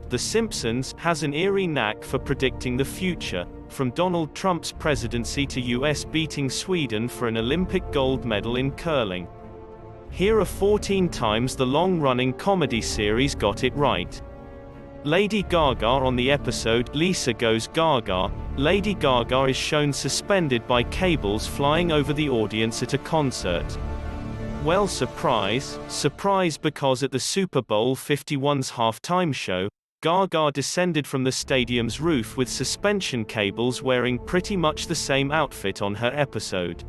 The Simpsons has an eerie knack for predicting the future, from Donald Trump's presidency to US beating Sweden for an Olympic gold medal in curling. Here are 14 times the long-running comedy series got it right. Lady Gaga on the episode Lisa Goes Gaga. Lady Gaga is shown suspended by cables flying over the audience at a concert. Well, surprise, surprise, because at the Super Bowl 51's halftime show, Gaga descended from the stadium's roof with suspension cables wearing pretty much the same outfit on her episode.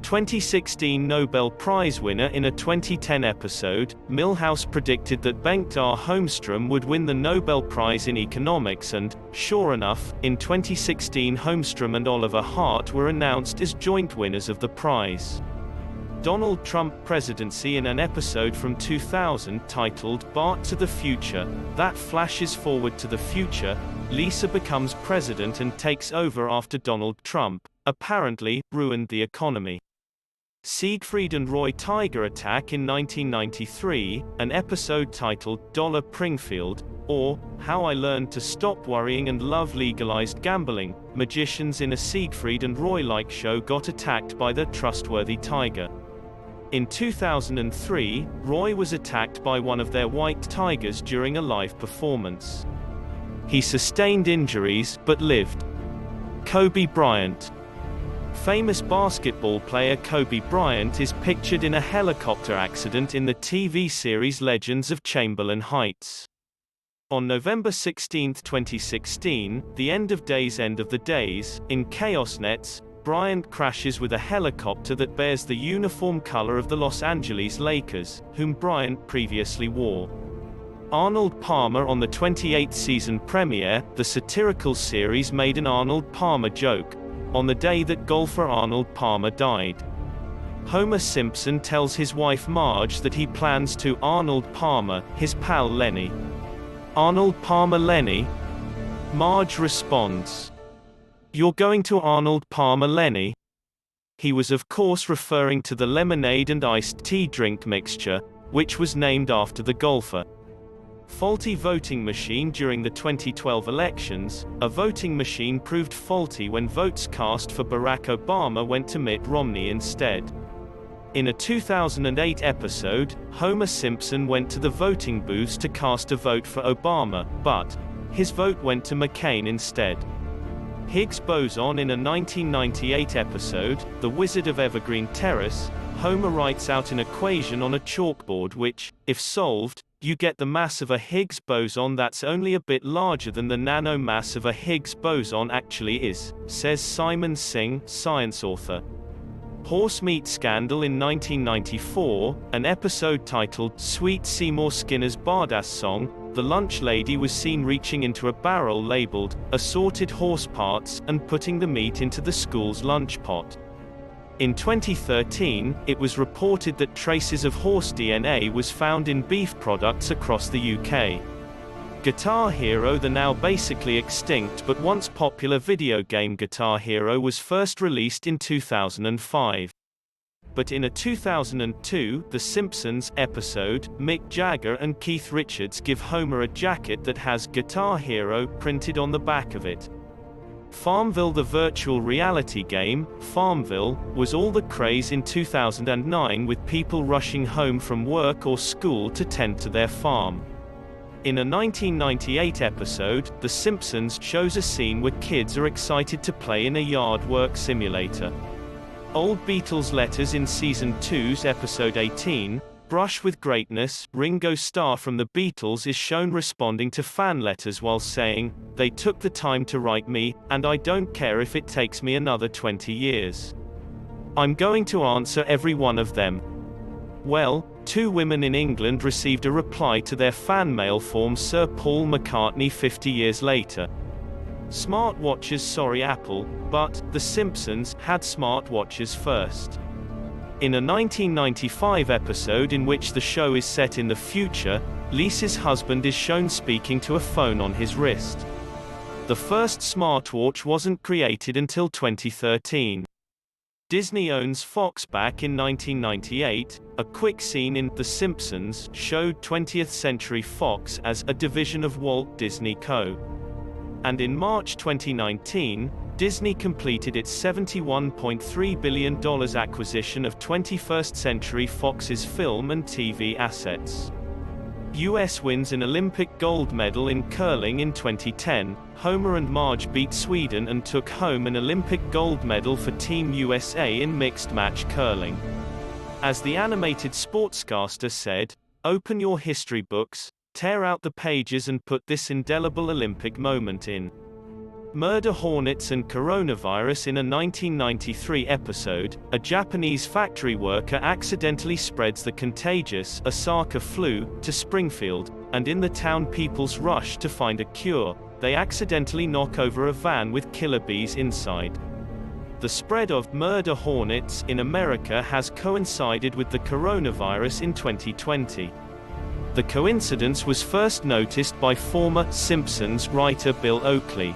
2016 Nobel Prize winner in a 2010 episode, Milhouse predicted that Bengt R. Holmström would win the Nobel Prize in Economics and, sure enough, in 2016 Holmström and Oliver Hart were announced as joint winners of the prize. Donald Trump presidency in an episode from 2000 titled Bart to the Future, that flashes forward to the future. Lisa becomes president and takes over after Donald Trump, apparently, ruined the economy. Siegfried and Roy tiger attack in 1993, an episode titled Dollar Pringfield, or How I Learned to Stop Worrying and Love Legalized Gambling. Magicians in a Siegfried and Roy-like show got attacked by the trustworthy tiger. In 2003, Roy was attacked by one of their white tigers during a live performance. He sustained injuries, but lived. Kobe Bryant. Famous basketball player Kobe Bryant is pictured in a helicopter accident in the TV series Legends of Chamberlain Heights. On November 16, 2016, the End of Days in Chaos Nets, Bryant crashes with a helicopter that bears the uniform color of the Los Angeles Lakers, whom Bryant previously wore. Arnold Palmer on the 28th season premiere, the satirical series made an Arnold Palmer joke, on the day that golfer Arnold Palmer died. Homer Simpson tells his wife Marge that he plans to Arnold Palmer his pal Lenny. Arnold Palmer Lenny? Marge responds, "You're going to Arnold Palmer Lenny?" He was of course referring to the lemonade and iced tea drink mixture, which was named after the golfer. Faulty voting machine during the 2012 elections. A voting machine proved faulty when votes cast for Barack Obama went to Mitt Romney instead. In a 2008 episode, Homer Simpson went to the voting booths to cast a vote for Obama, but his vote went to McCain instead. Higgs boson. In a 1998 episode, The Wizard of Evergreen Terrace, Homer writes out an equation on a chalkboard which, if solved, you get the mass of a Higgs boson that's only a bit larger than the nanomass of a Higgs boson actually is, says Simon Singh, science author. Horse meat scandal in 1994, an episode titled Sweet Seymour Skinner's Bardass Song, the lunch lady was seen reaching into a barrel labeled, assorted horse parts, and putting the meat into the school's lunch pot. In 2013, it was reported that traces of horse DNA was found in beef products across the UK. Guitar Hero. The now basically extinct but once popular video game Guitar Hero was first released in 2005. But in a 2002 The Simpsons episode, Mick Jagger and Keith Richards give Homer a jacket that has Guitar Hero printed on the back of it. Farmville. The virtual reality game, Farmville, was all the craze in 2009 with people rushing home from work or school to tend to their farm. In a 1998 episode, The Simpsons shows a scene where kids are excited to play in a yard work simulator. Old Beatles letters. In Season 2's Episode 18, Brush with Greatness, Ringo Starr from the Beatles is shown responding to fan letters while saying, "They took the time to write me, and I don't care if it takes me another 20 years. I'm going to answer every one of them." Well, two women in England received a reply to their fan mail from Sir Paul McCartney 50 years later. Smartwatches. Sorry Apple, but The Simpsons had smartwatches first. In a 1995 episode in which the show is set in the future, Lisa's husband is shown speaking to a phone on his wrist. The first smartwatch wasn't created until 2013. Disney owns Fox. Back in 1998, a quick scene in The Simpsons showed 20th Century Fox as a division of Walt Disney Co. And in March 2019, Disney completed its $71.3 billion acquisition of 21st Century Fox's film and TV assets. US wins an Olympic gold medal in curling in 2010. Homer and Marge beat Sweden and took home an Olympic gold medal for Team USA in mixed match curling. As the animated sportscaster said, "Open your history books, tear out the pages and put this indelible Olympic moment in." Murder hornets and coronavirus. In a 1993 episode, a Japanese factory worker accidentally spreads the contagious Osaka flu to Springfield, and in the town people's rush to find a cure, they accidentally knock over a van with killer bees inside. The spread of murder hornets in America has coincided with the coronavirus in 2020. The coincidence was first noticed by former Simpsons writer Bill Oakley.